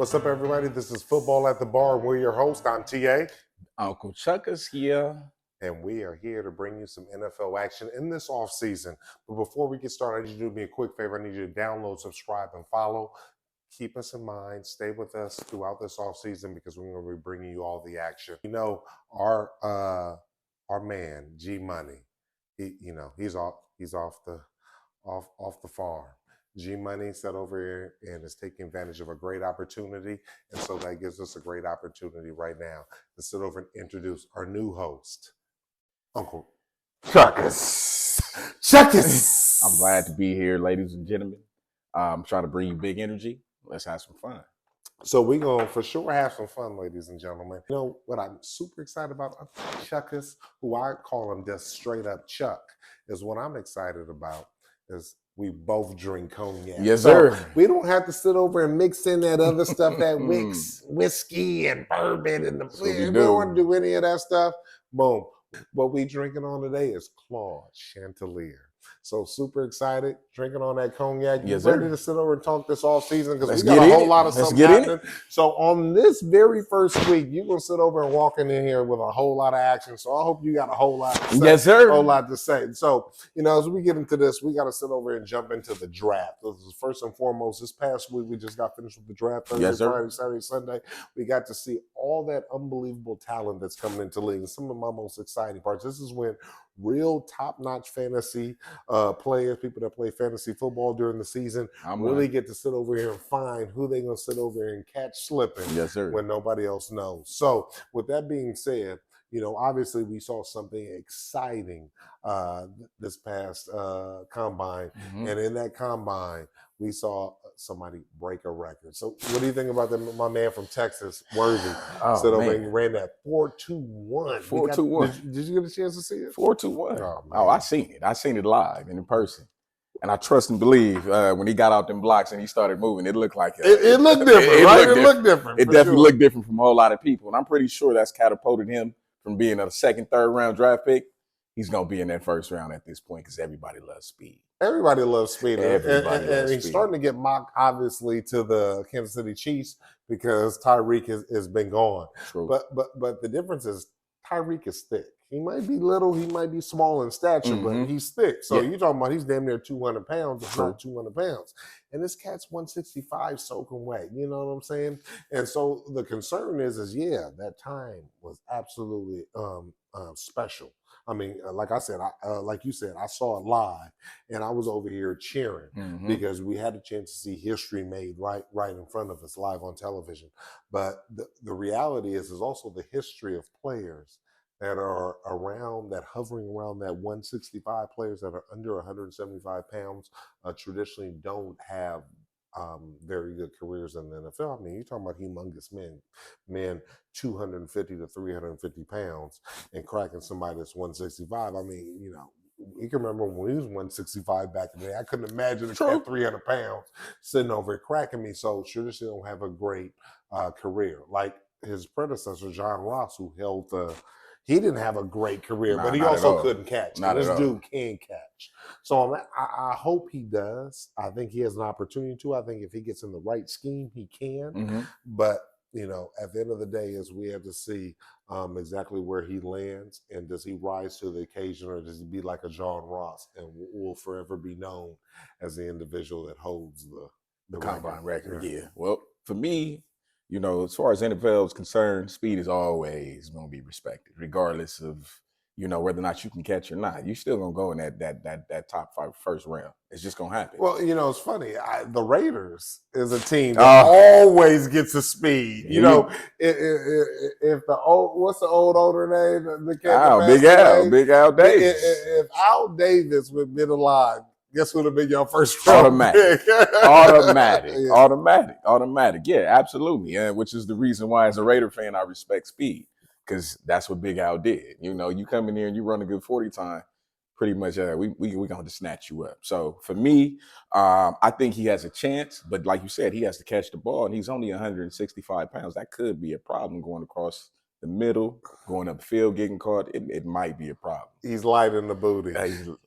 What's up, everybody? This is Football at the Bar. We're your host. I'm TA. Uncle Chuck is here. And we are here to bring you some NFL action in this offseason. But before we get started, I need you to do me a quick favor. I need you to download, subscribe, and follow. Keep us in mind. Stay with us throughout this offseason because we're going to be bringing you all the action. You know, our man, G Money, he's off the farm. G Money sat over here and is taking advantage of a great opportunity. And so that gives us a great opportunity right now to sit over and introduce our new host, Uncle Chuckus. I'm glad to be here, ladies and gentlemen. I'm trying to bring you big energy. Let's have some fun. So we're going to for sure have some fun, ladies and gentlemen. You know what I'm super excited about? Chuckus, who I call him just straight up Chuck, is what I'm excited about is we both drink cognac. Yes, sir. So we don't have to sit over and mix in that other stuff, that whiskey and bourbon. And we don't want to do any of that stuff. Boom. What we drinking on today is Claude Chantelier. So super excited, drinking on that cognac. Yes, ready sir. to sit over and talk this all season because we get got a whole it. lot of Let's stuff get happening. it. So on this very first week, you're gonna sit over and walk in here with a whole lot of action. So I hope you got a whole lot to say. Yes, sir. A whole lot to say. So, as we get into this, we got to sit over and jump into the draft. This is first and foremost. This past week, we just got finished with the draft. Thursday, Yes, sir. Friday, Saturday, Sunday. We got to see all that unbelievable talent that's coming into the league. And some of my most exciting parts. This is when real top-notch fantasy players, people that play fantasy football during the season, really get to sit over here and find who they're going to sit over here and catch slipping. Yes, sir. When nobody else knows. So with that being said, obviously we saw something exciting this past combine. Mm-hmm. And in that combine, we saw somebody break a record. So what do you think about my man from Texas, Worthy, sit over and ran that 4.21? 4.21. Did you get a chance to see it? 4.21. Oh, I seen it. I seen it live and in person. And I trust and believe when he got out them blocks and he started moving, it looked like it looked different, right? It looked different. It definitely looked different from a whole lot of people. And I'm pretty sure that's catapulted him from being a second, third round draft pick. He's going to be in that first round at this point because everybody loves speed. Everybody loves speed. And he's starting to get mocked, obviously, to the Kansas City Chiefs because Tyreek has been gone. True. But the difference is Tyreek is thick. He might be little, he might be small in stature, but he's thick. So you're talking about he's damn near 200 pounds, if not 200 pounds. And this cat's 165 soaking wet. You know what I'm saying? And so the concern is that time was absolutely special. I mean, like I said, like you said, I saw it live, and I was over here cheering because we had a chance to see history made right in front of us live on television. But the reality is also the history of players that are hovering around that 165, players that are under 175 pounds, traditionally don't have very good careers in the NFL. I mean, you're talking about humongous men 250 to 350 pounds and cracking somebody that's 165. I mean, you can remember when he was 165 back in the day. I couldn't imagine a cat 300 pounds sitting over and cracking me. So traditionally don't have a great career. Like his predecessor, John Ross, who held he didn't have a great career, but he also couldn't catch. This dude can catch. So I hope he does. I think he has an opportunity to. I think if he gets in the right scheme, he can. But, at the end of the day is we have to see exactly where he lands, and does he rise to the occasion, or does he be like a John Ross and will forever be known as the individual that holds the combine record. Yeah. Well, for me, as far as NFL is concerned, speed is always going to be respected, regardless of, whether or not you can catch or not. You're still going to go in that top 5 first round. It's just going to happen. Well, it's funny. The Raiders is a team that always gets a speed. If the what's the old owner name? Big Al Davis. If Al Davis would have been alive, guess who would have been your first round? Automatic. Yeah, absolutely. And which is the reason why, as a Raider fan, I respect speed, because that's what Big Al did. You come in here and you run a good 40 time, pretty much we going to snatch you up. So for me, I think he has a chance, but like you said, he has to catch the ball, and he's only 165 pounds. That could be a problem going across the middle, going up the field, getting caught, it might be a problem. He's light in the booty.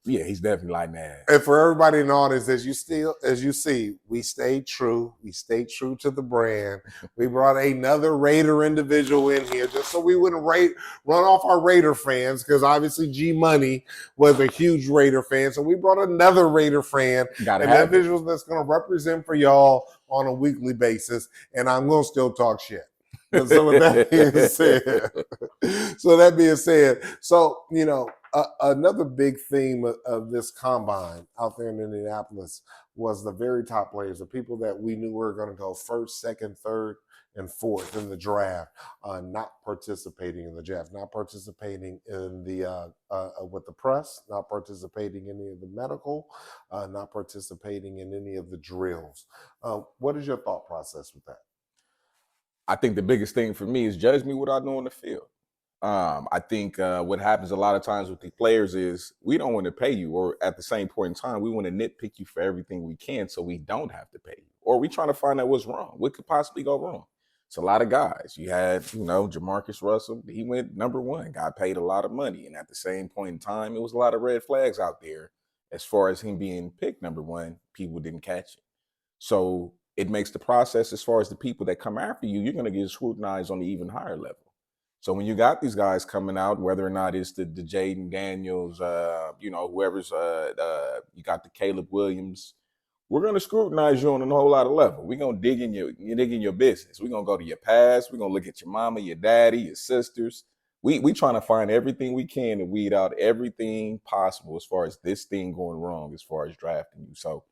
He's definitely lighting ass. And for everybody in the audience, as you see, we stayed true. We stayed true to the brand. We brought another Raider individual in here just so we wouldn't run off our Raider fans, because obviously G Money was a huge Raider fan. So we brought another Raider fan, an individual that's going to represent for y'all on a weekly basis. And I'm going to still talk shit. So with that being said, another big theme of this combine out there in Indianapolis was the very top players, the people that we knew were going to go first, second, third, and fourth in the draft, not participating in the draft, not participating in the with the press, not participating in any of the medical, not participating in any of the drills. What is your thought process with that? I think the biggest thing for me is judge me what I know on the field. I think what happens a lot of times with the players is we don't want to pay you, or at the same point in time, we want to nitpick you for everything we can so we don't have to pay you. Or we trying to find out what's wrong. What could possibly go wrong? It's a lot of guys. You had, Jamarcus Russell. He went number one, got paid a lot of money. And at the same point in time, it was a lot of red flags out there as far as him being picked number one. People didn't catch it. So it makes the process, as far as the people that come after you, you're going to get scrutinized on the even higher level. So when you got these guys coming out, whether or not it's the Jaden Daniels, whoever's, you got the Caleb Williams, we're going to scrutinize you on a whole lot of level. We're going to dig in your business. We're going to go to your past. We're going to look at your mama, your daddy, your sisters. We trying to find everything we can to weed out everything possible as far as this thing going wrong, as far as drafting you. So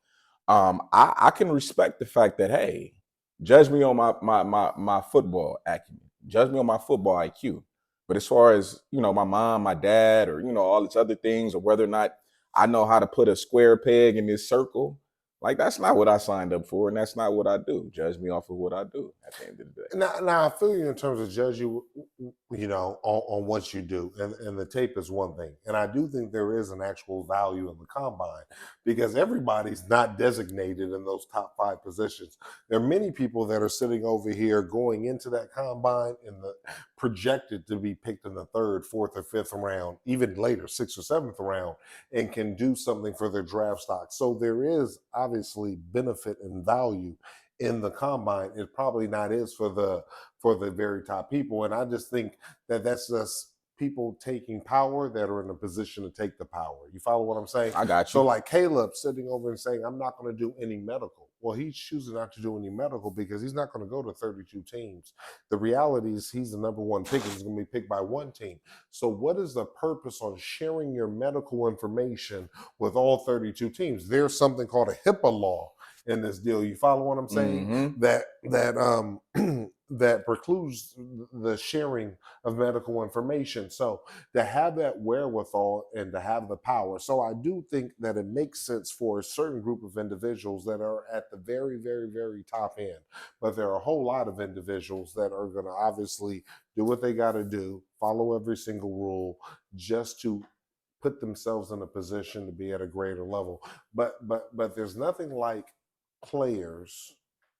I can respect the fact that, hey, judge me on my football acumen, judge me on my football IQ. But as far as, my mom, my dad, or, all these other things, or whether or not I know how to put a square peg in this circle, like, that's not what I signed up for, and that's not what I do. Judge me off of what I do at the end of the day. Now I feel you in terms of judge you, on what you do. And the tape is one thing. And I do think there is an actual value in the combine, because everybody's not designated in those top 5 positions. There are many people that are sitting over here going into that combine and projected to be picked in the 3rd, 4th, or 5th round, even later, 6th or 7th round, and can do something for their draft stock. So there is obviously benefit and value in the combine. It probably not is for the very top people. And I just think that that's just people taking power that are in a position to take the power. You follow what I'm saying? I got you. So like Caleb sitting over and saying, I'm not going to do any medical. Well, he's choosing not to do any medical because he's not going to go to 32 teams. The reality is he's the number 1 pick. He's going to be picked by 1 team. So what is the purpose on sharing your medical information with all 32 teams? There's something called a HIPAA law in this deal. You follow what I'm saying? Mm-hmm. That precludes the sharing of medical information. So to have that wherewithal and to have the power. So I do think that it makes sense for a certain group of individuals that are at the very, very, very top end. But there are a whole lot of individuals that are going to obviously do what they got to do, follow every single rule, just to put themselves in a position to be at a greater level. But there's nothing like players,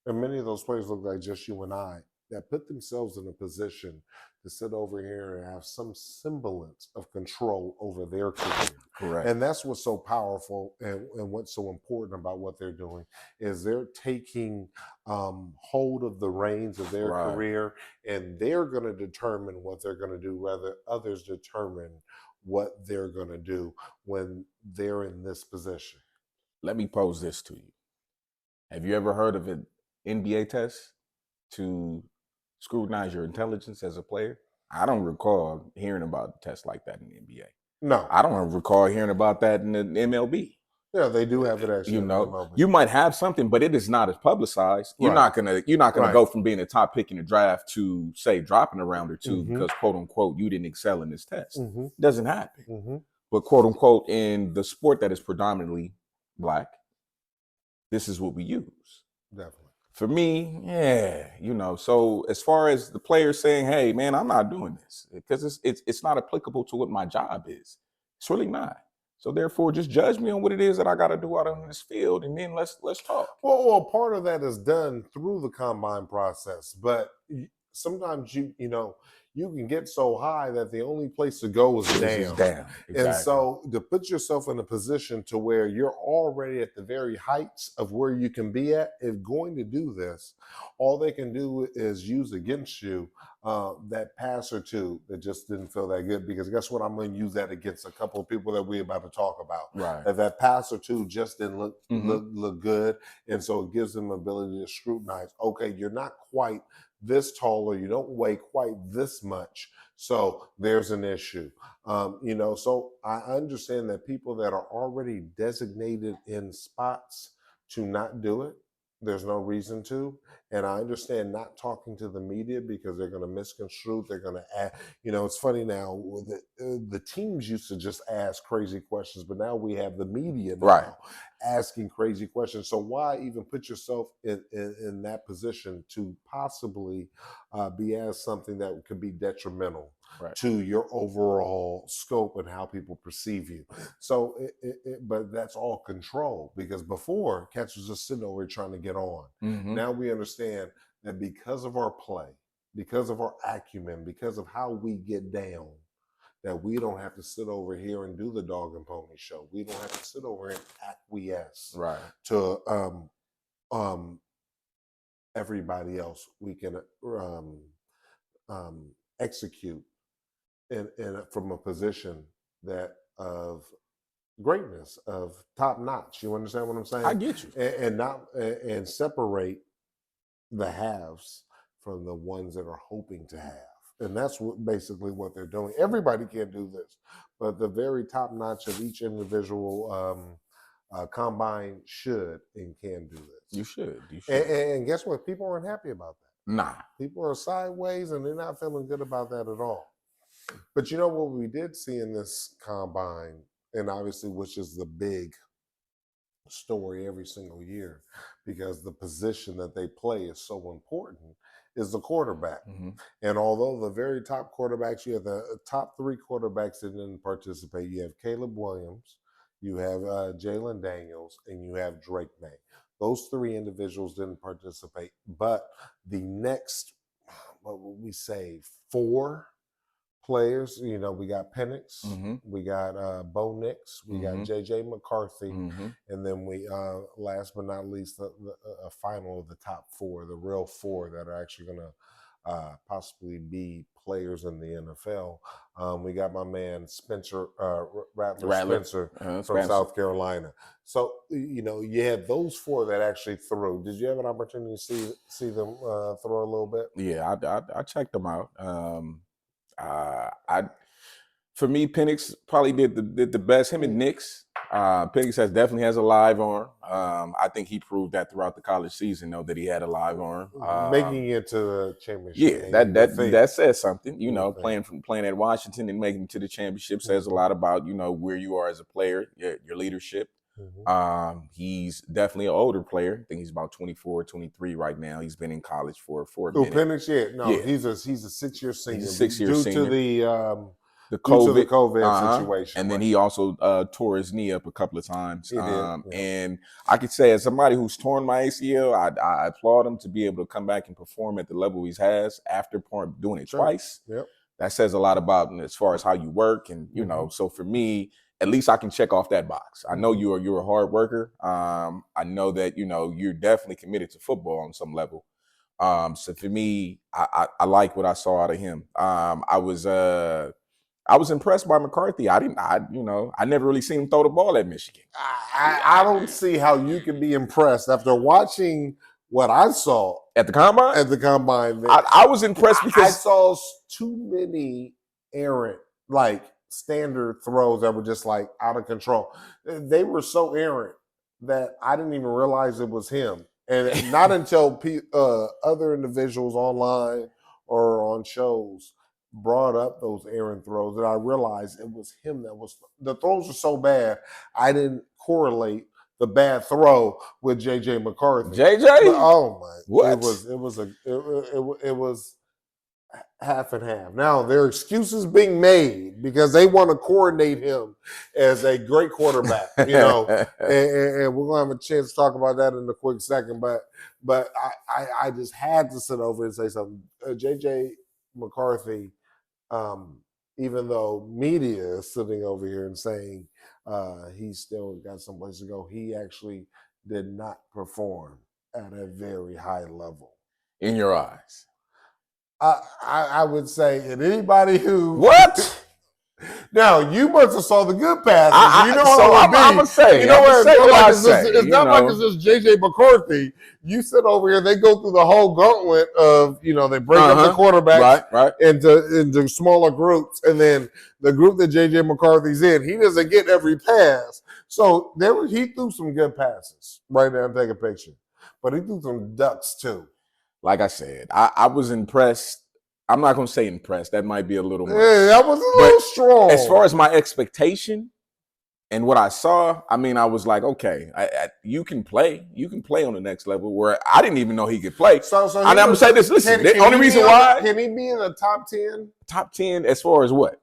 and many of those players look like just you and I, that put themselves in a position to sit over here and have some semblance of control over their career. Correct. And that's what's so powerful and what's so important about what they're doing is they're taking hold of the reins of their career, and they're going to determine what they're going to do, rather others determine what they're going to do when they're in this position. Let me pose this to you. Have you ever heard of an NBA test to scrutinize your intelligence as a player? I don't recall hearing about tests like that in the NBA. No. I don't recall hearing about that in the MLB. Yeah, they do have it actually. You might have something, but it is not as publicized. You're not gonna go from being a top pick in the draft to, say, dropping a round or two because, quote unquote, you didn't excel in this test. It doesn't happen. But, quote unquote, in the sport that is predominantly Black, this is what we use. Definitely. For me, so as far as the players saying, hey, man, I'm not doing this because it's not applicable to what my job is. It's really not. So therefore, just judge me on what it is that I got to do out on this field, and then let's talk. Well, part of that is done through the combine process, but sometimes you can get so high that the only place to go is down. Exactly. And so to put yourself in a position to where you're already at the very heights of where you can be at, if going to do this, all they can do is use against you that pass or two that just didn't feel that good. Because guess what? I'm going to use that against a couple of people that we're about to talk about. Right. That pass or two just didn't look good. And so it gives them ability to scrutinize. Okay, you're not quite this tall, or you don't weigh quite this much. So there's an issue. So I understand that people that are already designated in spots to not do it, there's no reason to. And I understand not talking to the media because they're going to misconstrue. They're going to add, it's funny now, the teams used to just ask crazy questions, but now we have the media now asking crazy questions. So why even put yourself in that position to possibly be asked something that could be detrimental to your overall scope and how people perceive you? So, but that's all control, because before, cats was just sitting over here trying to get on. Now we understand that because of our play, because of our acumen, because of how we get down, that we don't have to sit over here and do the dog and pony show. We don't have to sit over and acquiesce to everybody else. We can execute in from a position that of greatness, of top notch. You understand what I'm saying? I get you. And separate the haves from the ones that are hoping to have. And that's basically what they're doing. Everybody can't do this, but the very top notch of each individual combine should and can do this. You should. And guess what? People aren't happy about that. Nah. People are sideways, and they're not feeling good about that at all. But you know what we did see in this combine, and obviously which is the big story every single year, because the position that they play is so important, is the quarterback. And although the very top quarterbacks, you have the top three quarterbacks that didn't participate. You have Caleb Williams, you have Jalen Daniels, and you have Drake Maye. Those three individuals didn't participate. But the next, what would we say, four players, we got Penix, we got Bo Nix, we got JJ McCarthy, and then we, last but not least, a final of the top four, the real four that are actually going to possibly be players in the NFL. We got my man Spencer, Rattler Spencer from South Carolina. So, you had those four that actually threw. Did you have an opportunity to see them throw a little bit? Yeah, I checked them out. For me, Penix probably did the best. Him and Nix. Penix definitely has a live arm. I think he proved that throughout the college season, though, that he had a live arm. Making it to the championship. Yeah, that says something. Playing at Washington and making it to the championship says a lot about where you are as a player, your leadership. He's definitely an older player. I think he's about 24, 23 right now. He's been in college for a minute. Penix, he's a 6-year senior. He's a 6-year senior. Due to the COVID, COVID situation. And then he also tore his knee up a couple of times. He did. And I could say, as somebody who's torn my ACL, I applaud him to be able to come back and perform at the level he has after doing it twice. That says a lot about as far as how you work. And, so for me, at least I can check off that box. I know you're a hard worker. I know that, you're definitely committed to football on some level. So for me, I like what I saw out of him. I was impressed by McCarthy. I never really seen him throw the ball at Michigan. I don't see how you can be impressed after watching what I saw at the combine. I was impressed because I saw too many errant, standard throws that were just out of control. They were so errant that I didn't even realize it was him, and not until other individuals online or on shows brought up those errant throws that I realized it was him that was. The throws were so bad, I didn't correlate the bad throw with JJ McCarthy. Oh my! What? It was half and half. Now there are excuses being made because they want to coordinate him as a great quarterback, and we're gonna have a chance to talk about that in a quick second. But I just had to sit over and say something. JJ McCarthy Even though media is sitting over here and saying he's still got someplace to go, he actually did not perform at a very high level. In your eyes. I would say, and anybody who What? Now you must have saw the good passes. You know so how I'm gonna say. You know what? It's not like it's just JJ McCarthy. You sit over here. They go through the whole gauntlet of they break up the quarterbacks into smaller groups, and then the group that JJ McCarthy's in, he doesn't get every pass. So he threw some good passes. Right now, take a picture, but he threw some ducks too. Like I said, I was impressed. I'm not going to say impressed. That might be a little much. Yeah, that was a little strong. As far as my expectation and what I saw, I mean, I was like, okay, you can play. You can play on the next level where I didn't even know he could play. So I'm going to say this. Listen, the only reason why. Can he be in the top 10? Top 10 as far as what?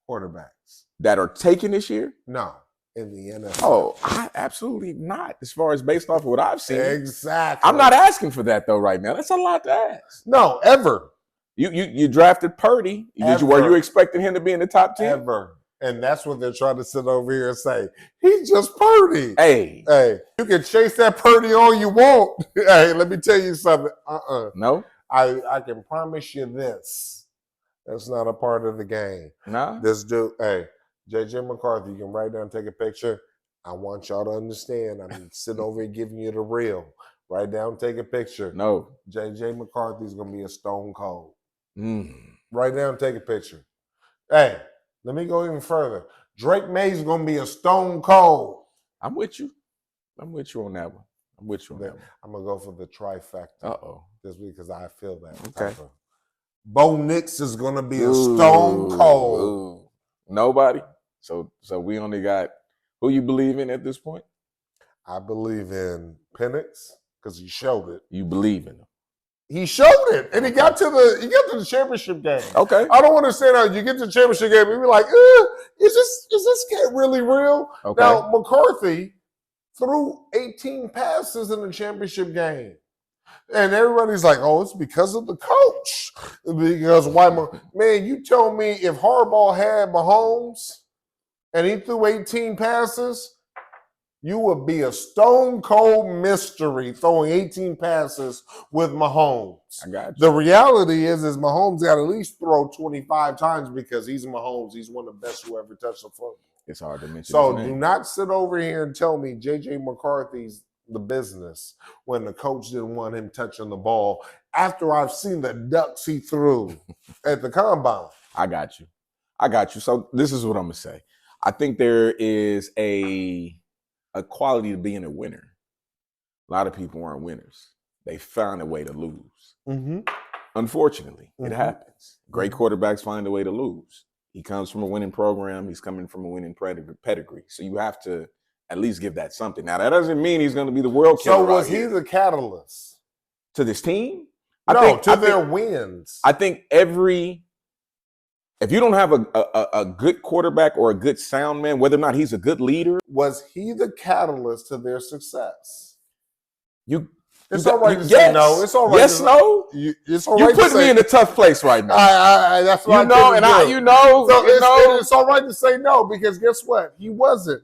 Quarterbacks. That are taken this year? No. In the NFL. Oh, absolutely not. As far as based off of what I've seen. Exactly. I'm not asking for that, though, right now. That's a lot to ask. No, ever. You drafted Purdy. Were you expecting him to be in the top 10? Ever. And that's what they're trying to sit over here and say. He's just Purdy. Hey, you can chase that Purdy all you want. Hey, let me tell you something. No? I can promise you this. That's not a part of the game. No? This dude, JJ McCarthy, you can write down, take a picture. I want y'all to understand. I'm sitting over here giving you the real. Write down, take a picture. No. JJ McCarthy's going to be a stone cold. Mm. Write down, take a picture. Hey, let me go even further. Drake May's going to be a stone cold. I'm with you. I'm with you on that one. I'm going to go for the trifecta. Uh-oh. This week because I feel that. Okay. Bo Nix is going to be a stone cold. Nobody? So we only got who you believe in at this point? I believe in Penix because he showed it. You believe in him? He showed it, and he got to the championship game. Okay. I don't want to say that you get to the championship game and be like, is this cat really real? Okay. Now McCarthy threw 18 passes in the championship game. And everybody's like, oh, it's because of the coach. Because why? Man, you tell me if Harbaugh had Mahomes and he threw 18 passes, you would be a stone cold mystery throwing 18 passes with Mahomes. I got you. The reality is Mahomes got to at least throw 25 times because he's Mahomes. He's one of the best who ever touched the football. It's hard to mention. So do not sit over here and tell me J.J. McCarthy's the business when the coach didn't want him touching the ball after I've seen the ducks he threw at the combine. I got you. So this is what I'm going to say. I think there is a quality to being a winner. A lot of people aren't winners. They found a way to lose. Mm-hmm. Unfortunately, it happens. Great quarterbacks find a way to lose. He comes from a winning program. He's coming from a winning pedigree. So you have to at least give that something. Now, that doesn't mean he's going to be the world killer. So was he the catalyst? To this team? To their wins. I think if you don't have a good quarterback or a good sound man, whether or not he's a good leader. Was he the catalyst to their success? It's all right to say no. It's all right. Yes, no. It's all right. You put me in a tough place right now. That's what it's all right to say no because guess what? He wasn't.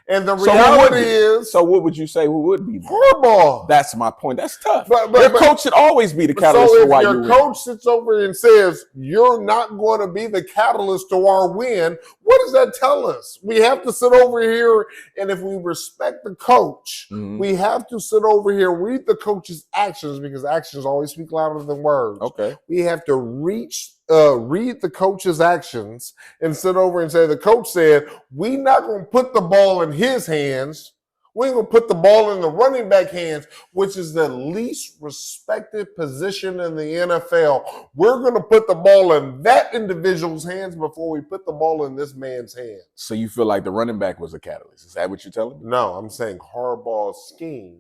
And the reality is... So what would you say who would be? Harbaugh. That's my point. That's tough. But your coach should always be the catalyst for why you win. If your coach sits over and says, you're not going to be the catalyst to our win, what does that tell us? We have to sit over here, and if we respect the coach, we have to sit over here and read the coach's actions because actions always speak louder than words. Okay. We have to read the coach's actions and sit over and say, the coach said, we're not going to put the ball in his hands. We ain't going to put the ball in the running back hands, which is the least respected position in the NFL. We're going to put the ball in that individual's hands before we put the ball in this man's hands. So you feel like the running back was a catalyst. Is that what you're telling me? No, I'm saying Harbaugh's scheme,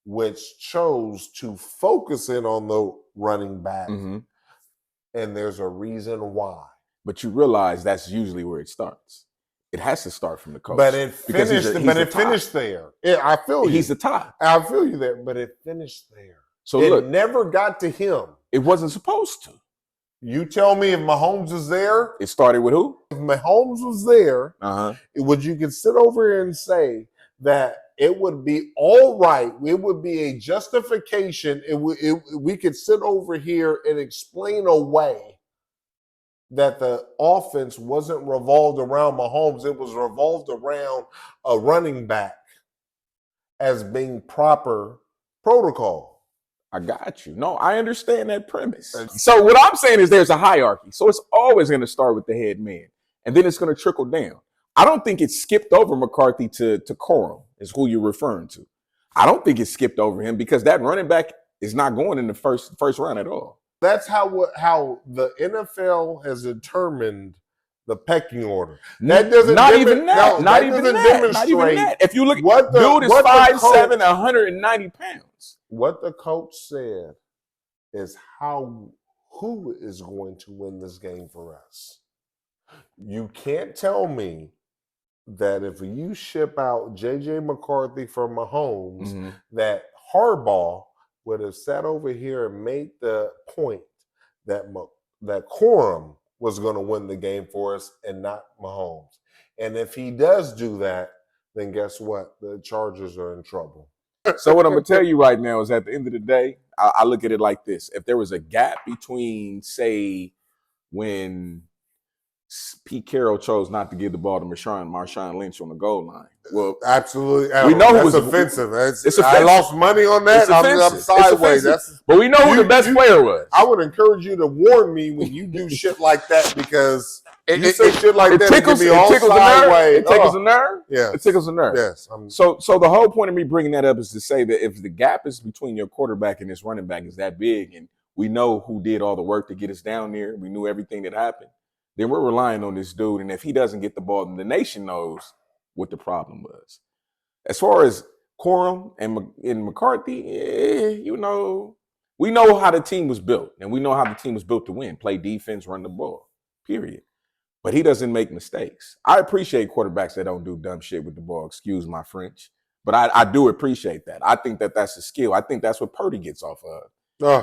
which chose to focus in on the running back. And there's a reason why. But you realize that's usually where it starts. It has to start from the coach. But it finished there. I feel you. He's the top. I feel you there, but it finished there. So it never got to him. It wasn't supposed to. You tell me if Mahomes is there. It started with who? If Mahomes was there, Uh-huh. would you could sit over here and say that it would be all right? It would be a justification. We could sit over here and explain away that the offense wasn't revolved around Mahomes. It was revolved around a running back as being proper protocol. I got you. No, I understand that premise. So what I'm saying is there's a hierarchy. So it's always going to start with the head man, and then it's going to trickle down. I don't think it skipped over McCarthy to Corum, is who you're referring to. I don't think it skipped over him because that running back is not going in the first round at all. That's how the NFL has determined the pecking order. That doesn't not even that. If you look, dude is 5'7", 190 pounds. What the coach said is who is going to win this game for us. You can't tell me that if you ship out J.J. McCarthy for Mahomes, that Harbaugh would have sat over here and made the point that Corum was going to win the game for us and not Mahomes. And if he does do that, then guess what? The Chargers are in trouble. So what I'm going to tell you right now is at the end of the day, I look at it like this. If there was a gap between, say, when Pete Carroll chose not to give the ball to Marshawn Lynch on the goal line. Well, absolutely. We know that's offensive. It's offensive. I lost money on that. I'm sideways. But we know who the best player was. I would encourage you to warn me when you do shit like that because you say shit like that. Tickles, it all sideways. It tickles a nerve. Yeah, it tickles a nerve. Yes. So the whole point of me bringing that up is to say that if the gap is between your quarterback and this running back is that big, and we know who did all the work to get us down there, we knew everything that happened, then we're relying on this dude. And if he doesn't get the ball, then the nation knows what the problem was. As far as Corum and McCarthy, we know how the team was built. And we know how the team was built to win. Play defense, run the ball, period. But he doesn't make mistakes. I appreciate quarterbacks that don't do dumb shit with the ball. Excuse my French. But I do appreciate that. I think that that's a skill. I think that's what Purdy gets off of.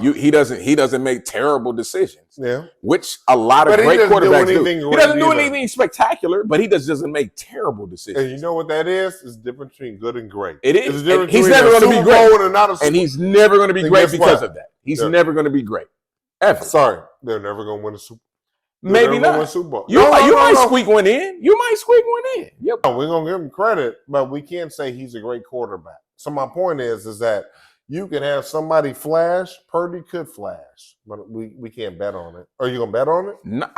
He doesn't make terrible decisions. Yeah, which a lot of great quarterbacks do. He doesn't do anything spectacular, but he doesn't make terrible decisions. And you know what that is? It's the difference between good and great. It is. He's never going to be great, and he's never going to be great because of that. He's never going to be great. Ever. Sorry, they're never going to win a Super Bowl. Maybe not. Win Super Bowl. You might squeak one in. You might squeak one in. Yep. No, we're gonna give him credit, but we can't say he's a great quarterback. So my point is that you can have somebody flash. Purdy could flash, but we can't bet on it. Are you gonna bet on it? No,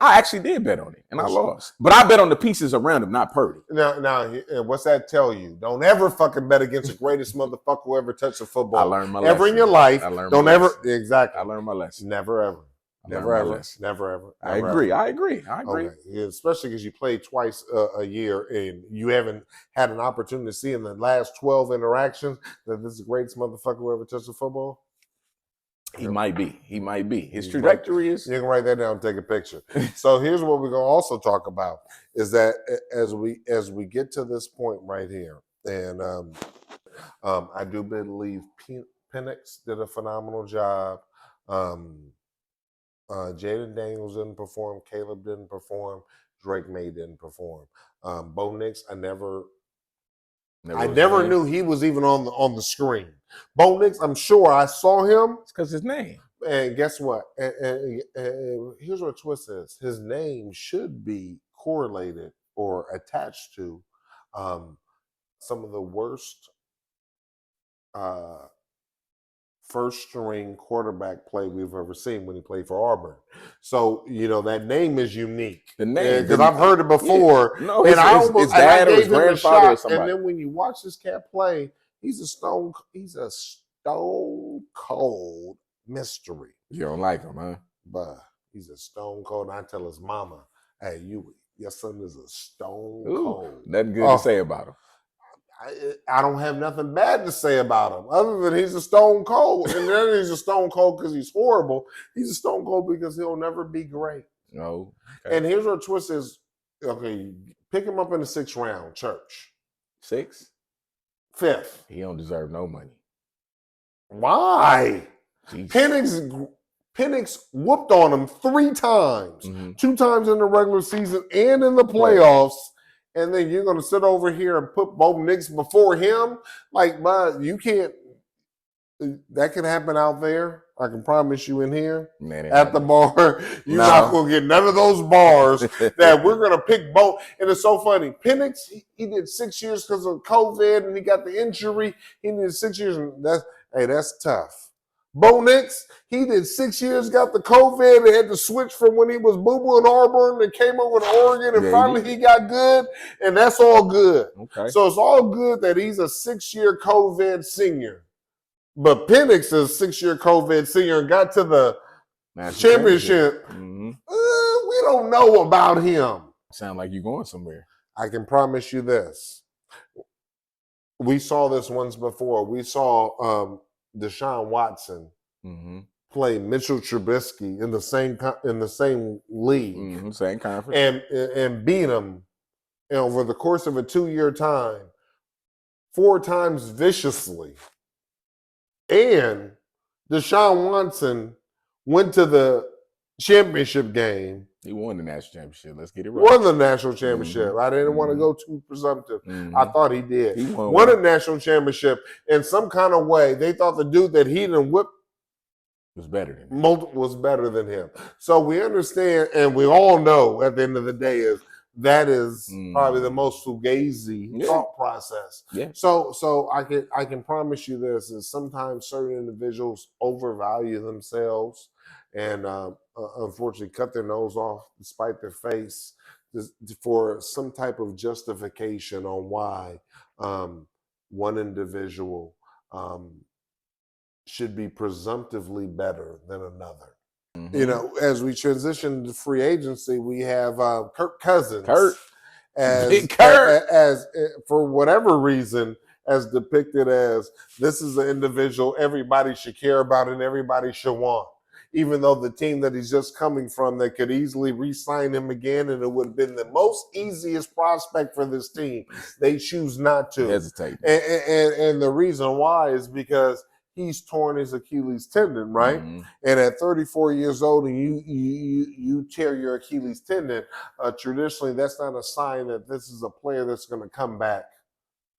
I actually did bet on it, and I lost. But I bet on the pieces around him, not Purdy. Now, what's that tell you? Don't ever fucking bet against the greatest motherfucker who ever touched a football. I learned my lesson. Ever in your life. Don't ever. Exactly. I learned my lesson. Never ever. Never ever. I agree. Okay. Yeah, especially because you played twice a year and you haven't had an opportunity to see in the last 12 interactions that this is the greatest motherfucker who ever touched a football. He might be. His trajectory is. You can write that down and take a picture. So here's what we're going to also talk about is that as we get to this point right here, and I do believe Penix did a phenomenal job. Jaden Daniels didn't perform. Caleb didn't perform. Drake Maye didn't perform. Bo Nix, I never knew he was even on the screen. Bo Nix, I'm sure I saw him. It's because his name. And guess what? And here's what a twist is. His name should be correlated or attached to some of the worst first-string quarterback play we've ever seen when he played for Auburn. So, that name is unique. The name. Because I've heard it before. Yeah. No, his dad or his grandfather or somebody. And then when you watch this cat play, he's a stone cold mystery. You don't like him, huh? But he's a stone cold. And I tell his mama, hey, your son is a stone cold. Nothing good to say about him. I don't have nothing bad to say about him other than he's a stone cold. And then he's a stone cold because he's horrible. He's a stone cold because he'll never be great. No. Okay. And here's what twist is. Okay, pick him up in the 6th round, Church. 6th? 5th. He don't deserve no money. Why? Penix Penix whooped on him 3 times, Mm-hmm. 2 times in the regular season and in the playoffs. And then you're going to sit over here and put Bo Nix before him? Like, you can't. That can happen out there. I can promise you in here. Man, at the bar, you're not going to get none of those bars that we're going to pick Bo. And it's so funny. Penix, he did 6 years because of COVID and he got the injury. He did 6 years. And that's tough. Bo Nix, he did 6 years, got the COVID and had to switch from when he was boo-boo in Auburn and came over to Oregon and finally he got good. And that's all good. Okay. So it's all good that he's a 6-year COVID senior. But Penix is a 6-year COVID senior and got to the championship. Mm-hmm. We don't know about him. Sound like you're going somewhere. I can promise you this. We saw this once before. We saw Deshaun Watson play Mitchell Trubisky in the same league, same conference, and beat him over the course of a 2-year time 4 times viciously. And Deshaun Watson went to the championship game. He won the national championship. Let's get it right. Won the national championship. I didn't want to go too presumptive. I thought he did. He won a national championship in some kind of way. They thought the dude that he didn't whip was better than him. So we understand, and we all know at the end of the day that is probably the most fugazi thought process. Yeah. So I can promise you this is sometimes certain individuals overvalue themselves and unfortunately cut their nose off despite their face for some type of justification on why one individual should be presumptively better than another. You know, as we transition to free agency, we have Kirk Cousins. As for whatever reason, as depicted as this is an individual everybody should care about and everybody should want. Even though the team that he's just coming from that could easily re-sign him again, and it would have been the most easiest prospect for this team, they choose not to. Hesitate. And the reason why is because he's torn his Achilles tendon, right? And at 34 years old, and you tear your Achilles tendon, traditionally that's not a sign that this is a player that's going to come back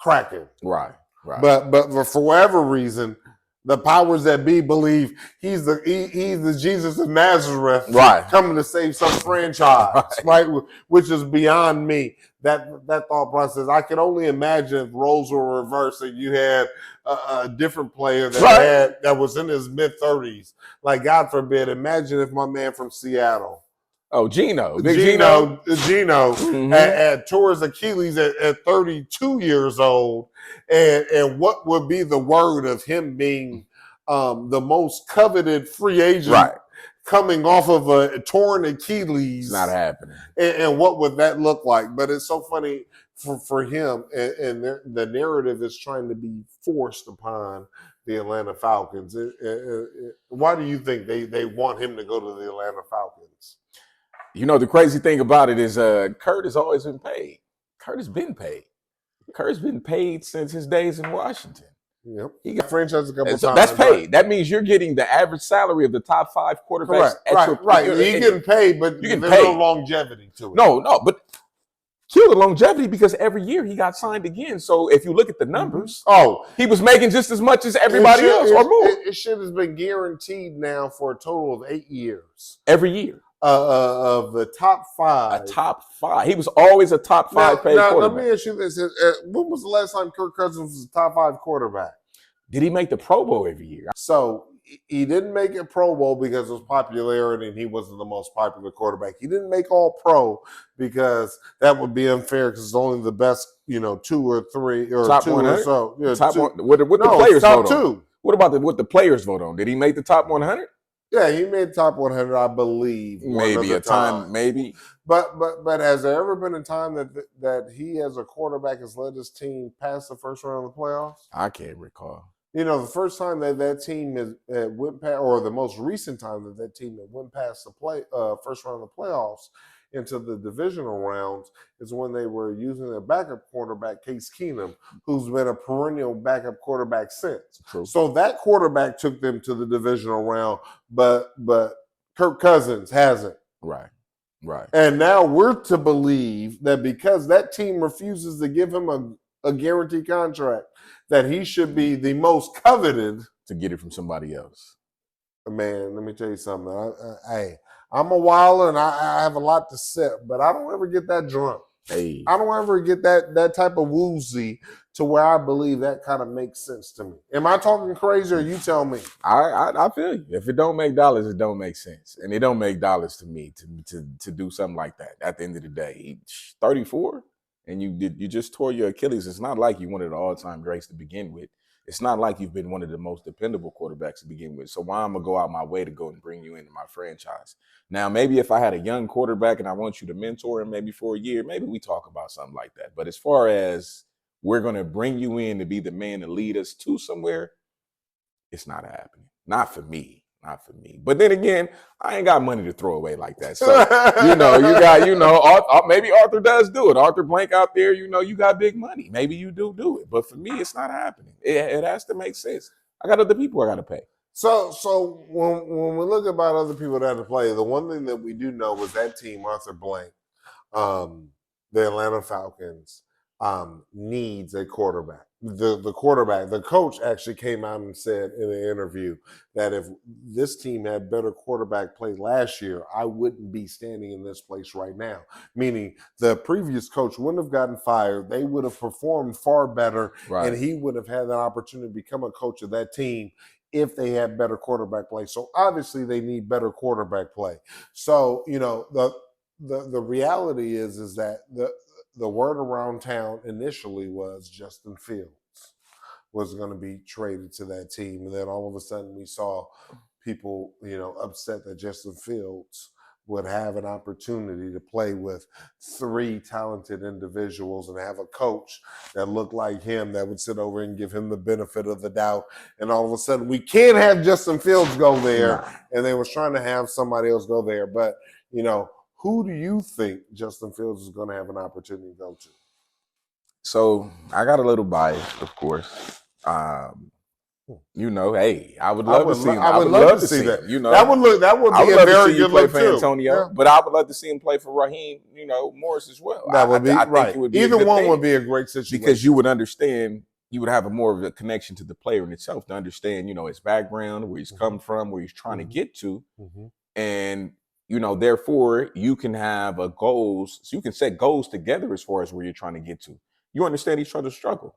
cracking. Right. But for whatever reason, the powers that be believe he's the Jesus of Nazareth, coming to save some franchise, right? Which is beyond me. That thought process. I can only imagine if roles were reversed and you had a different player that was in his mid-30s. Like, God forbid, imagine if my man from Seattle. Oh, Gino had tore his Achilles at 32 years old. And what would be the word of him being the most coveted free agent coming off of a torn Achilles? It's not happening. And what would that look like? But it's so funny for him, and the narrative is trying to be forced upon the Atlanta Falcons. Why do you think they want him to go to the Atlanta Falcons? You know, the crazy thing about it is Kurt has always been paid. Kurt's been paid since his days in Washington. Yep. He got franchised a couple times. That's paid. That means you're getting the average salary of the top 5 quarterbacks. Right. You're getting paid, but there's no longevity to it. No, but kill the longevity because every year he got signed again. So if you look at the numbers, he was making just as much as everybody else or more. It should have been guaranteed now for a total of 8 years. Every year. Of the top 5. A top 5. He was always a top 5 paid quarterback. Let me ask you this. When was the last time Kirk Cousins was a top 5 quarterback? Did he make the Pro Bowl every year? So he didn't make it Pro Bowl because of his popularity and he wasn't the most popular quarterback. He didn't make All Pro because that would be unfair because it's only the best, 2 or 3 or top 2 100? or so. Yeah, top two. What the players top vote 2. On? What about what the players vote on? Did he make the top 100? Yeah, he made top 100, I believe. Maybe a time, maybe. But has there ever been a time that he as a quarterback has led his team past the first round of the playoffs? I can't recall. The first time that team went past, or the most recent time that team went past the first round of the playoffs, into the divisional rounds is when they were using their backup quarterback, Case Keenum, who's been a perennial backup quarterback since. True. So that quarterback took them to the divisional round, but Kirk Cousins hasn't. Right. And now we're to believe that because that team refuses to give him a guaranteed contract, that he should be the most coveted. To get it from somebody else. Man, let me tell you something. I'm a wilder and I have a lot to say, but I don't ever get that drunk. Hey. I don't ever get that type of woozy to where I believe that kind of makes sense to me. Am I talking crazy or you tell me? I feel you. If it don't make dollars, it don't make sense. And it don't make dollars to me to do something like that. At the end of the day, 34 and you just tore your Achilles. It's not like you wanted an all-time greats to begin with. It's not like you've been one of the most dependable quarterbacks to begin with. So why I'm going to go out my way to go and bring you into my franchise? Now, maybe if I had a young quarterback and I want you to mentor him maybe for a year, maybe we talk about something like that. But as far as we're going to bring you in to be the man to lead us to somewhere, it's not happening. Not for me. Not for me. But then again, I ain't got money to throw away like that. So, maybe Arthur does do it. Arthur Blank out there, you got big money. Maybe you do it. But for me, it's not happening. It has to make sense. I got other people I got to pay. So when we look about other people that have to play, the one thing that we do know was that team, Arthur Blank, the Atlanta Falcons, needs a quarterback. The coach actually came out and said in an interview that if this team had better quarterback play last year, I wouldn't be standing in this place right now. Meaning the previous coach wouldn't have gotten fired. They would have performed far better, right. And he would have had an opportunity to become a coach of that team if they had better quarterback play. So obviously they need better quarterback play. So, the reality is that the word around town initially was Justin Fields was going to be traded to that team. And then all of a sudden we saw people, upset that Justin Fields would have an opportunity to play with three talented individuals and have a coach that looked like him that would sit over and give him the benefit of the doubt. And all of a sudden we can't have Justin Fields go there. No. And they was trying to have somebody else go there. But, who do you think Justin Fields is going to have an opportunity to go to? So I got a little bias, of course. Hey, I would love to see him. I would love to see that. That would be a very good look for Antonio, yeah. But I would love to see him play for Raheem, Morris as well. That would be I right. Think it would be either one would be a great situation because you would understand. You would have a more of a connection to the player in itself to understand, his background, where he's come from, where he's trying to get to, and. Therefore, you can have goals. So you can set goals together as far as where you're trying to get to. You understand each other's struggle.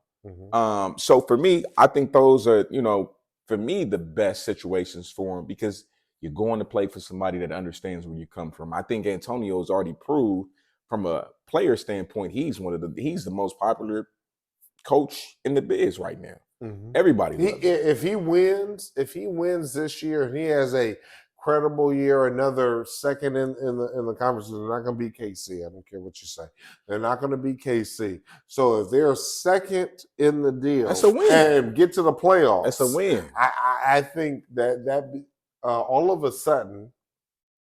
So for me, I think those are, for me, the best situations for him because you're going to play for somebody that understands where you come from. I think Antonio's already proved from a player standpoint, he's the most popular coach in the biz right now. Everybody loves him. If he wins this year and he has a credible year, another second in the conference. They're not going to be KC. I don't care what you say. They're not going to be KC. So if they're second in the deal, that's a win. And get to the playoffs, that's a win. I think that all of a sudden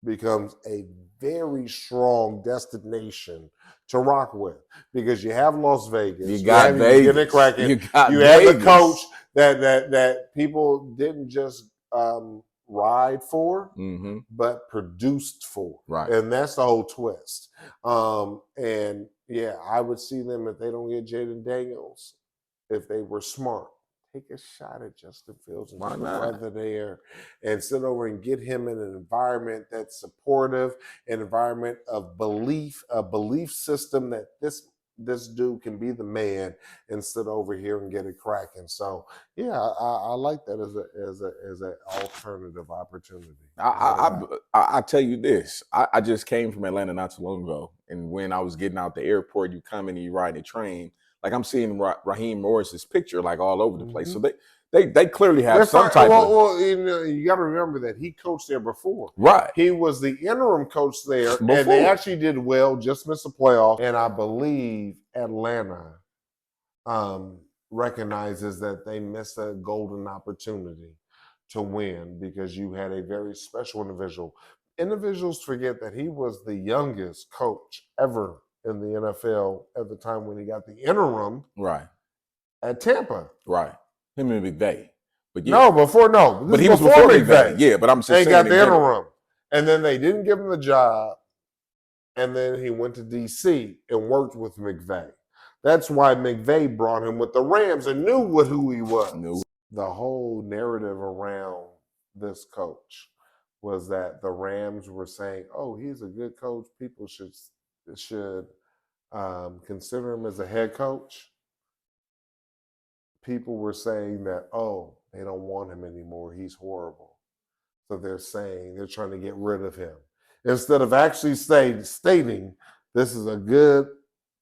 becomes a very strong destination to rock with because you have Las Vegas, you got Vegas, you get it cracking, you have the coach that people didn't just ride for, but produced for. Right. And that's the whole twist. And yeah, I would see them if they don't get Jaden Daniels, if they were smart, take a shot at Justin Fields and weather there and sit over and get him in an environment that's supportive, an environment of belief, a belief system that this dude can be the man and sit over here and get it cracking. So yeah, I like that as an alternative opportunity. I tell you this, I just came from Atlanta not too long ago, and when I was getting out the airport, you come and you ride a train. Like I'm seeing Raheem Morris's picture like all over the place. So they clearly have some type of. Well, you got to remember that he coached there before. Right. He was the interim coach there, and they actually did well, just missed the playoff. And I believe Atlanta recognizes that they missed a golden opportunity to win because you had a very special individual. individuals forget that he was the youngest coach ever in the NFL at the time when he got the interim Right. at Tampa. Right. Him and McVay. But No, before But he was before McVay. Yeah, but I'm just saying. They got the interim. And then they didn't give him the job. And then he went to D.C. and worked with McVay. That's why McVay brought him with the Rams and knew who he was. The whole narrative around this coach was that the Rams were saying, "Oh, he's a good coach. People should consider him as a head coach." People were saying that, "Oh, they don't want him anymore. He's horrible." So they're trying to get rid of him. Instead of actually stating this is a good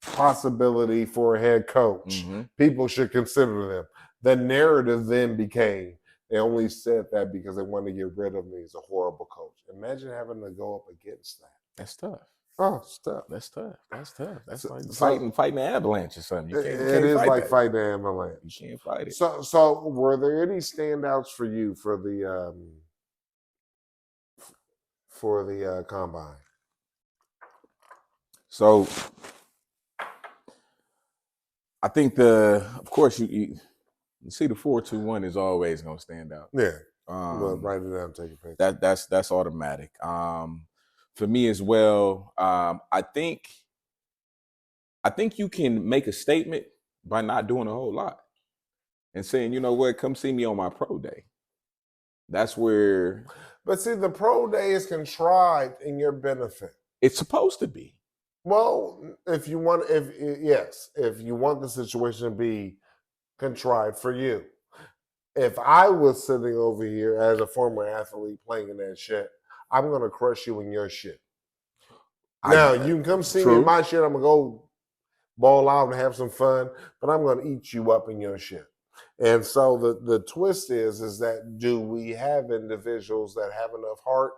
possibility for a head coach, people should consider them. The narrative then became they only said that because they wanted to get rid of him. He's a horrible coach. Imagine having to go up against that. That's tough. Oh, it's tough. That's tough. That's like fighting an avalanche or something. It is like fighting an avalanche. You can't fight it. So were there any standouts for you for the combine? So I think of course you see the 4-2-1 is always going to stand out. Yeah. Well, write it down, take a picture. That's automatic. For me as well, I think you can make a statement by not doing a whole lot and saying, you know what, come see me on my pro day. That's where. But see, the pro day is contrived in your benefit. It's supposed to be. Well, if you want the situation to be contrived for you. If I was sitting over here as a former athlete playing in that shit, I'm gonna crush you in your shit. Now you can come see me in my shit. I'm gonna go ball out and have some fun, but I'm gonna eat you up in your shit. And so the twist is that do we have individuals that have enough heart?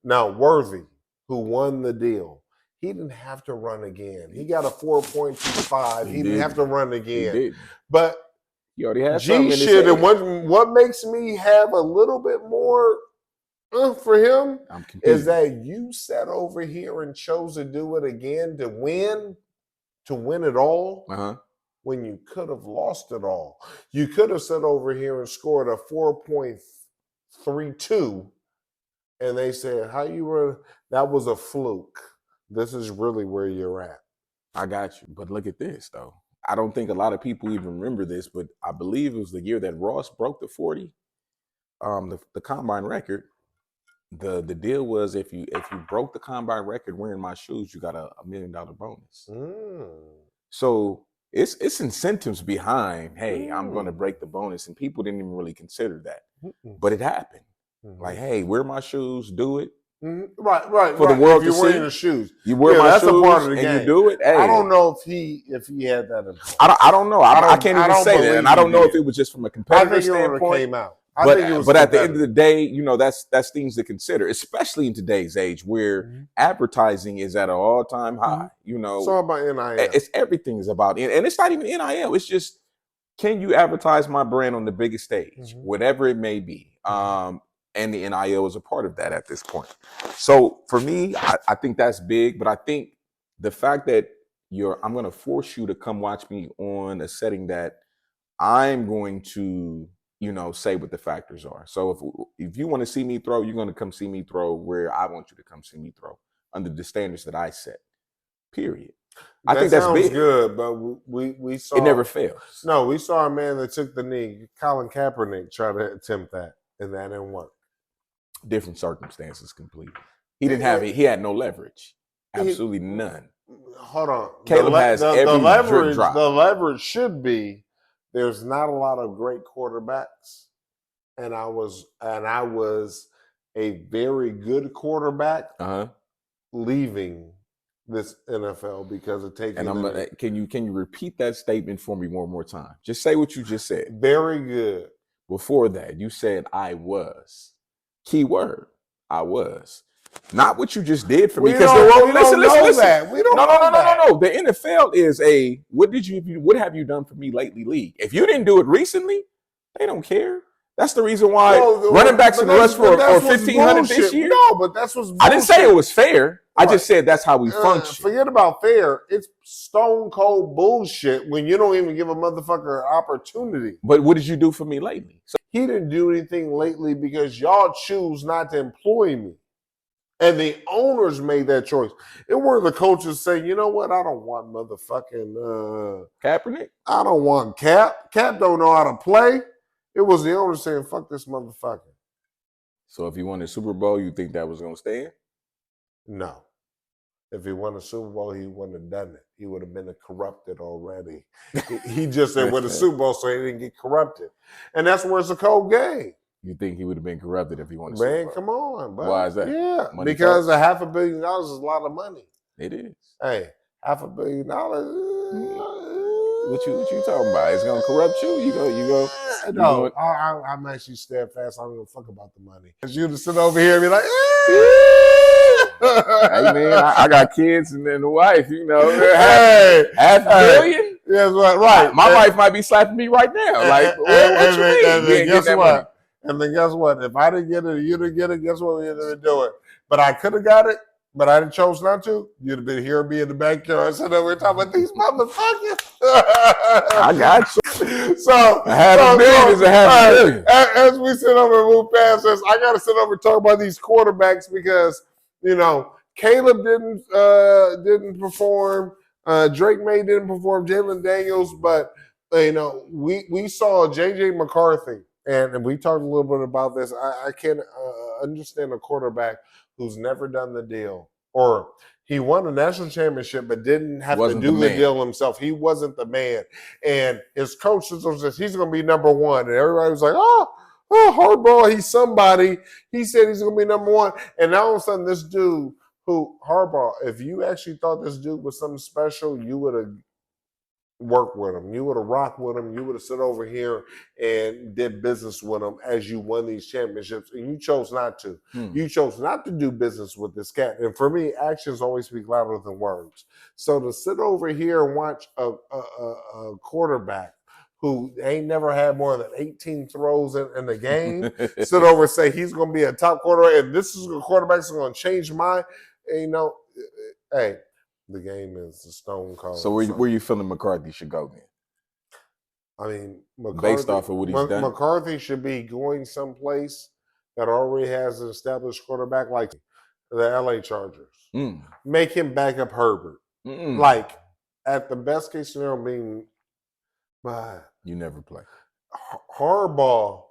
Now, Worthy, who won the deal, he didn't have to run again. He got a 4.25. He didn't have to run again. He did. But he already had G shit, and what makes me have a little bit more for him is that you sat over here and chose to do it again to win it all. When you could have lost it all. You could have sat over here and scored a 4.32, and they said, that was a fluke. This is really where you're at. I got you. But look at this, though. I don't think a lot of people even remember this, but I believe it was the year that Ross broke the 40, the combine record. The deal was if you broke the combine record wearing my shoes, you got a $1 million bonus. So it's incentives behind, hey, I'm going to break the bonus. And people didn't even really consider that. But it happened. Like, hey, wear my shoes, do it. Right. For the world to see. You're wearing the shoes. You wear my shoes, that's a part of the game. And you do it. Hey. I don't know if he had that in place. I don't know. I can't even say that. And I don't know if it was just from a competitive standpoint. Came out. But at the end of the day, that's things to consider, especially in today's age where advertising is at an all-time high. It's all about NIL. Everything is about, and it's not even NIL. It's just, can you advertise my brand on the biggest stage, whatever it may be? And the NIL is a part of that at this point. So for me, I think that's big. But I think the fact that I'm going to force you to come watch me on a setting that I'm going to say what the factors are. So if you want to see me throw, you're going to come see me throw where I want you to come see me throw under the standards that I set. Period. I think that's big. Good, but we saw it never fails. No, we saw a man that took the knee. Colin Kaepernick tried to attempt that, and that didn't work. Different circumstances completely. He didn't have it. He had no leverage. Absolutely none. Hold on. Caleb has every leverage. drop. The leverage should be there's not a lot of great quarterbacks, and I was a very good quarterback leaving this NFL because of taking. And can you repeat that statement for me one more time? Just say what you just said. Very good. Before that, you said I was. Key word, I was. Not what you just did for me. Listen. We don't know that. No. The NFL is what have you done for me lately league. If you didn't do it recently, they don't care. That's the reason why running backs in the rush for 1,500 this year. No, but that's what's bullshit. I didn't say it was fair. I just said that's how we function. Forget about fair. It's stone cold bullshit when you don't even give a motherfucker an opportunity. But what did you do for me lately? So he didn't do anything lately because y'all choose not to employ me. And the owners made that choice. It were the coaches saying, you know what? I don't want motherfucking Kaepernick. I don't want Cap. Cap don't know how to play. It was the owners saying, fuck this motherfucker. So if he won the Super Bowl, you think that was going to stand? No. If he won the Super Bowl, he wouldn't have done it. He would have been corrupted already. He just said win the Super Bowl so he didn't get corrupted. And that's where it's a cold game. You think he would have been corrupted if he won the Super Bowl? Man, come on. Bro. Why is that? Yeah, Money because talks? $500 million is a lot of money. It is. Hey, $500 million. What you talking about? It's gonna corrupt you? You go. No, I'm actually steadfast. I don't give a fuck about the money. Cause you to sit over here and be like, hey man, I got kids and then the wife. You know, half a billion. Yes, right. My wife might be slapping me right now. Like, what you mean? And then guess what? And then guess what? If I didn't get it, you didn't get it. Guess what? We didn't do it. But I could have got it. But I chose not to. You'd have been hearing me in the backyard. So then we're talking about these motherfuckers. I got you. So $500 million is $500 million. As we sit over and move past this, I got to sit over and talk about these quarterbacks because Caleb didn't perform. Drake Maye didn't perform. Jalen Daniels, but we saw JJ McCarthy, and we talked a little bit about this. I can't understand a quarterback who's never done the deal, or he won a national championship but didn't have to do the deal himself. He wasn't the man. And his coach says he's going to be number one. And everybody was like, oh, Harbaugh, he's somebody. He said he's going to be number one. And now all of a sudden this dude Harbaugh, if you actually thought this dude was something special, you would have worked with him. You would have rocked with him. You would have sit over here and did business with him as you won these championships. And you chose not to. You chose not to do business with this cat. And for me, actions always speak louder than words. So to sit over here and watch a quarterback who ain't never had more than 18 throws in the game, sit over and say he's going to be a top quarterback, and this is a quarterback that's going to change my, hey, the game is a stone cold. So where you feeling McCarthy should go then? I mean, based off of what he's done, McCarthy should be going someplace that already has an established quarterback like the LA Chargers. Make him back up Herbert. Like, at the best case scenario being, you never play. Harbaugh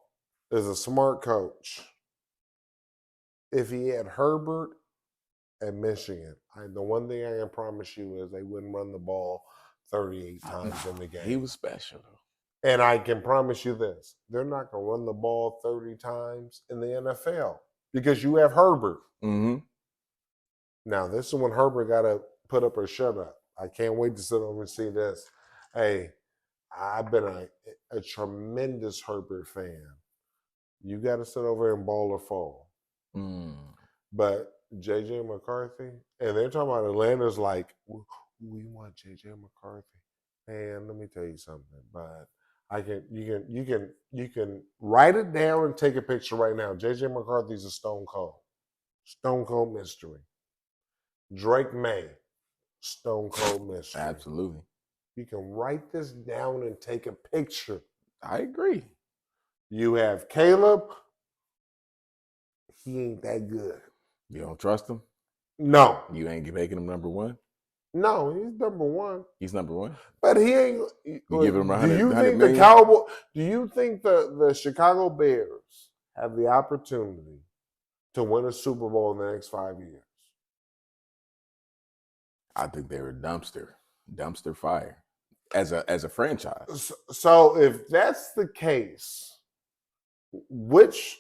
is a smart coach. If he had Herbert at Michigan, the one thing I can promise you is they wouldn't run the ball 38 times in the game. He was special. And I can promise you this, they're not going to run the ball 30 times in the NFL because you have Herbert. Now, this is when Herbert got to put up or shut up. I can't wait to sit over and see this. Hey, I've been a tremendous Herbert fan. You got to sit over and ball or fall. But JJ McCarthy, and they're talking about Atlanta's like, we want JJ McCarthy. Man, let me tell you something. But you can write it down and take a picture right now. JJ McCarthy's a stone cold mystery. Drake Maye, stone cold mystery. Absolutely. You can write this down and take a picture. I agree. You have Caleb. He ain't that good. You don't trust him? No. You ain't making him number one? No, he's number one. He's number one? But he ain't. You giving him 100 Do you think million? Do you think the Chicago Bears have the opportunity to win a Super Bowl in the next 5 years? I think they're a dumpster fire as a franchise. So if that's the case, which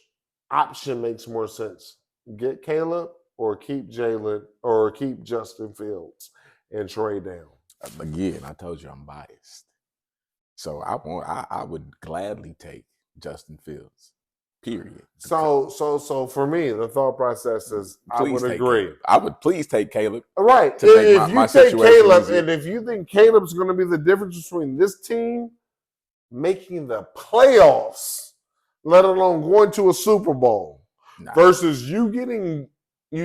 option makes more sense? Get Caleb or keep Jalen or keep Justin Fields and trade down? Again, I told you I'm biased. So I would gladly take Justin Fields. Period. So for me, the thought process is I would agree. Caleb. I would please take Caleb. Right. If you take Caleb, and if you think Caleb's going to be the difference between this team making the playoffs, let alone going to a Super Bowl, Nah. versus you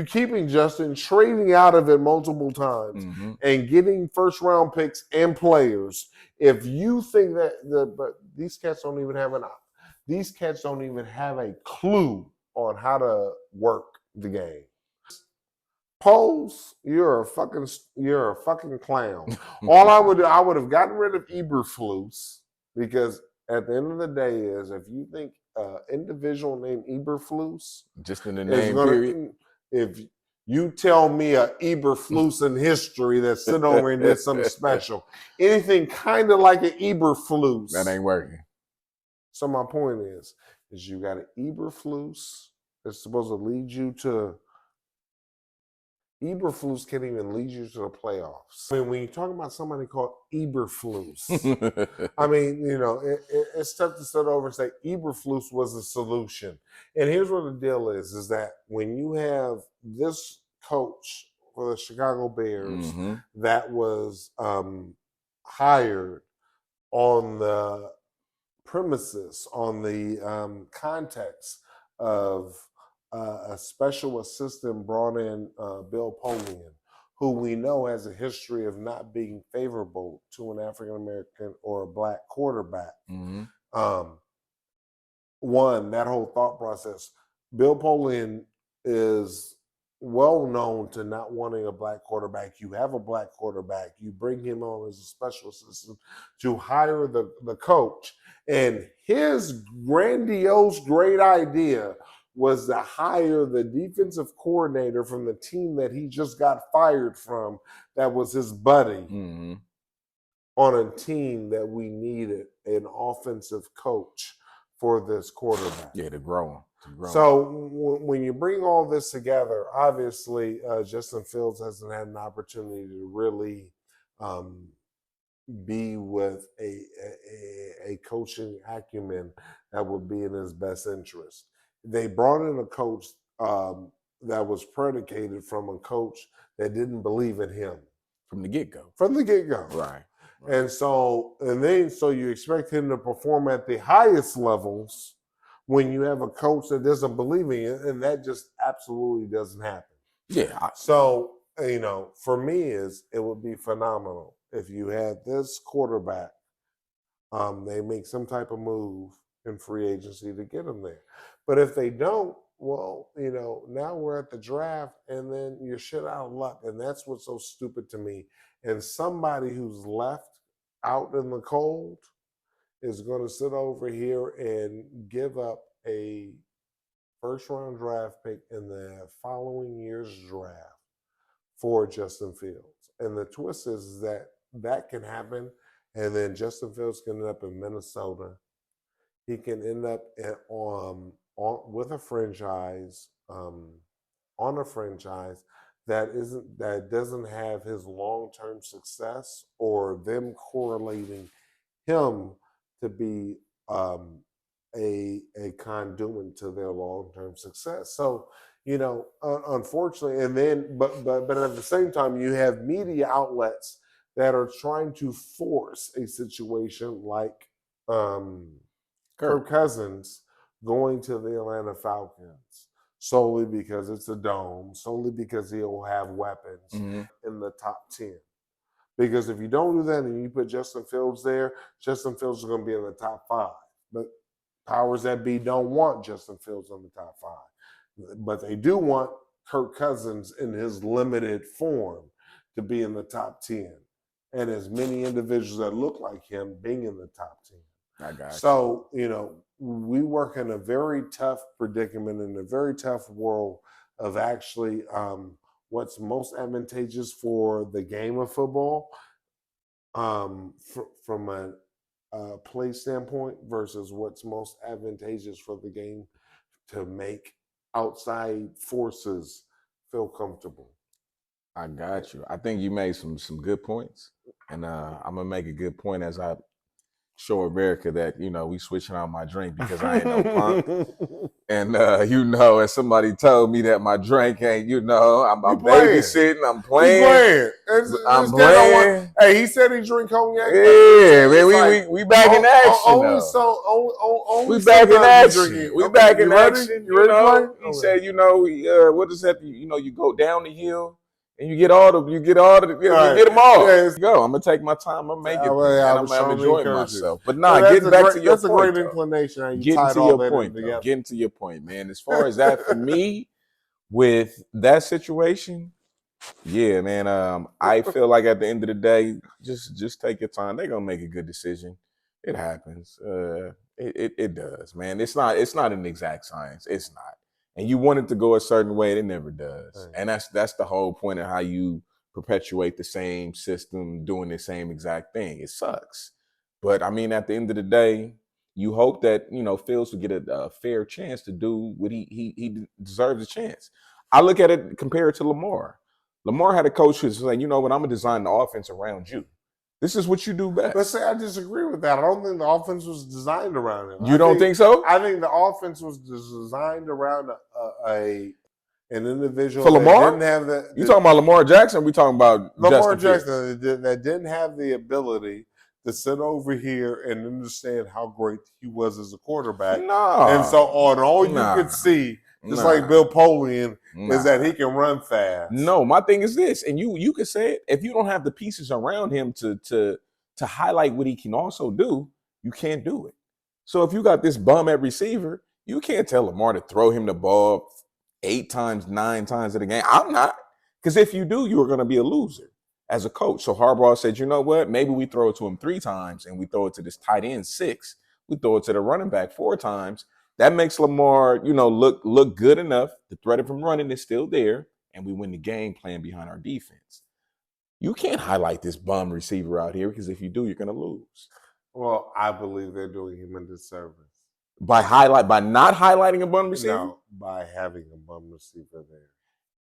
keeping Justin, trading out of it multiple times, and getting first-round picks and players. If you think but these cats don't even have a clue on how to work the game. Pose, you're a fucking clown. All I would have gotten rid of Eberflus, because at the end of the day is, if you think individual named Eberflus, just in the name period, if you tell me a Eberflus in history that sit over and did something special, anything kind of like an Eberflus, that ain't working. So my point is you got an Eberflus that's supposed to lead you to. Eberflus can't even lead you to the playoffs. I mean, when you're talking about somebody called Eberflus, I mean, it's tough to sit over and say Eberflus was the solution. And here's what the deal is that when you have this coach for the Chicago Bears that was hired on the premises, on the context of a special assistant brought in, Bill Polian, who we know has a history of not being favorable to an African American or a black quarterback. One, that whole thought process. Bill Polian is well known to not wanting a black quarterback. You have a black quarterback. You bring him on as a special assistant to hire the coach. And his grandiose, great idea was to hire the defensive coordinator from the team that he just got fired from, that was his buddy, on a team that we needed an offensive coach for this quarterback. Yeah, to grow him. So when you bring all this together, obviously Justin Fields hasn't had an opportunity to really be with a coaching acumen that would be in his best interest. They brought in a coach that was predicated from a coach that didn't believe in him from the get-go. Right. And so you expect him to perform at the highest levels when you have a coach that doesn't believe in you, and that just absolutely doesn't happen. Yeah. So, for me, it would be phenomenal if you had this quarterback, they make some type of move in free agency to get him there. But if they don't, well, now we're at the draft, and then you're shit out of luck. And that's what's so stupid to me. And somebody who's left out in the cold is going to sit over here and give up a first-round draft pick in the following year's draft for Justin Fields. And the twist is that can happen, and then Justin Fields can end up in Minnesota. He can end up with a franchise, on a franchise that doesn't have his long-term success, or them correlating him to be a conduit to their long-term success. So, unfortunately, and then but at the same time, you have media outlets that are trying to force a situation like Kirk Cousins going to the Atlanta Falcons solely because it's a dome, solely because he'll have weapons in the top 10. Because if you don't do that and you put Justin Fields there, Justin Fields is going to be in the top 5. But powers that be don't want Justin Fields in the top 5. But they do want Kirk Cousins in his limited form to be in the top 10. And as many individuals that look like him being in the top 10. I got you. So, we work in a very tough predicament, in a very tough world of actually what's most advantageous for the game of football from a play standpoint versus what's most advantageous for the game to make outside forces feel comfortable. I got you. I think you made some good points, and I'm gonna make a good point as I show America that, you know, we switching out my drink because I ain't no punk. And, you know, as somebody told me that my drink ain't, you know, I'm babysitting, I'm playing. I'm playing. Hey, he said he drink cognac. Yeah, man, we back in action. We back in action. We back in action. You know, he said, you know, what is that? You know, you go down the hill and you get them all. Yes. Go. I'm gonna take my time. I'm gonna make it. I'm gonna enjoy myself. But getting back to your point. That's a great inclination. Getting to your point, man. As far as that for me, with that situation, yeah, man. I feel like at the end of the day, just take your time. They're gonna make a good decision. It happens. It does, man. It's not an exact science. It's not. And you want it to go a certain way, it never does. Right. And that's the whole point of how you perpetuate the same system, doing the same exact thing. It sucks. But I mean, at the end of the day, you hope that, you know, Fields will get a fair chance to do what he deserves a chance. I look at it, compare it to Lamar. Lamar had a coach who's saying, you know what, I'm gonna design the offense around you. This is what you do best. Let's say I disagree with that. I don't think the offense was designed around him. You don't think so? I think the offense was designed around an individual. For Lamar? That didn't have you talking about Lamar Jackson? Or we talking about Lamar Jackson that didn't have the ability to sit over here and understand how great he was as a quarterback. No. And so on, all you could see, just like Bill Polian, is that he can run fast. No, my thing is this, and you could say it, if you don't have the pieces around him to highlight what he can also do, you can't do it. So if you got this bum at receiver, you can't tell Lamar to throw him the ball 8 times, 9 times in a game. I'm not. Because if you do, you're going to be a loser as a coach. So Harbaugh said, you know what? Maybe we throw it to him 3 times and we throw it to this tight end 6. We throw it to the running back 4 times. That makes Lamar, you know, look good enough. The threat of him running is still there, and we win the game playing behind our defense. You can't highlight this bum receiver out here, because if you do, you're going to lose. Well, I believe they're doing him a disservice. By not highlighting a bum receiver? No, by having a bum receiver there.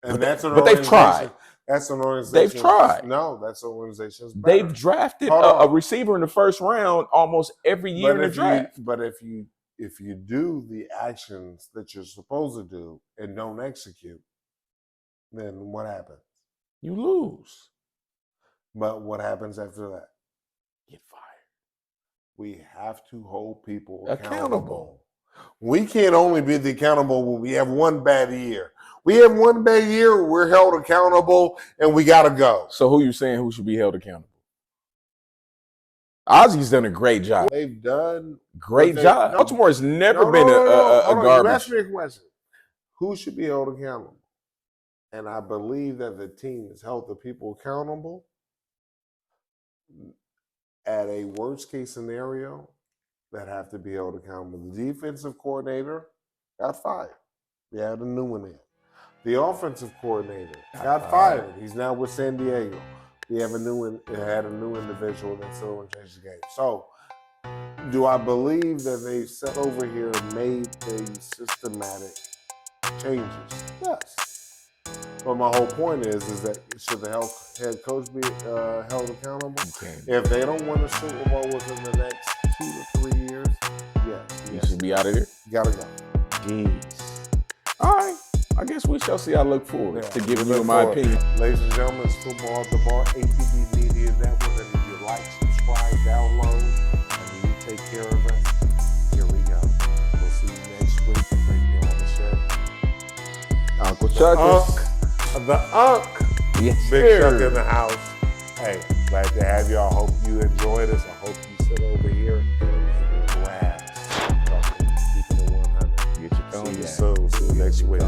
And but they've tried. That's an organization. They've tried. No, that's an organization's better. They've drafted a receiver in the first round almost every year in the draft. But if you do the actions that you're supposed to do and don't execute, then what happens? You lose. But what happens after that? Get fired. We have to hold people accountable. We can't only be accountable when we have one bad year. We have one bad year, we're held accountable, and we got to go. So who you saying who should be held accountable? Ozzy's done a great job. They've done great job. Baltimore has never been a garbage. You asked me a question. Who should be held accountable? And I believe that the team has held the people accountable at a worst case scenario that have to be held accountable. The defensive coordinator got fired. They had a new one in. The offensive coordinator got fired. He's now with San Diego. We have had a new individual that's still in change the game. So, do I believe that they sat over here and made the systematic changes? Yes. But my whole point is that should the head coach be held accountable? Okay. If they don't win a Super Bowl within the next 2 to 3 years, yes. You should be out of there? Gotta go. Jeez. All right. I guess we shall see. I look forward to giving you my opinion. Ladies and gentlemen, it's Football at the Bar, ATB Media Network. And if you like, subscribe, download, and you take care of us, here we go. We'll see you next week. Bring you on the show. Uncle Chuck. The Unk. Yes, Big Chuck in the house. Hey, glad to have y'all. Hope you enjoyed us. I hope you sit over here and relax. Keeping it 100. Get your phone. See you soon. See you next week.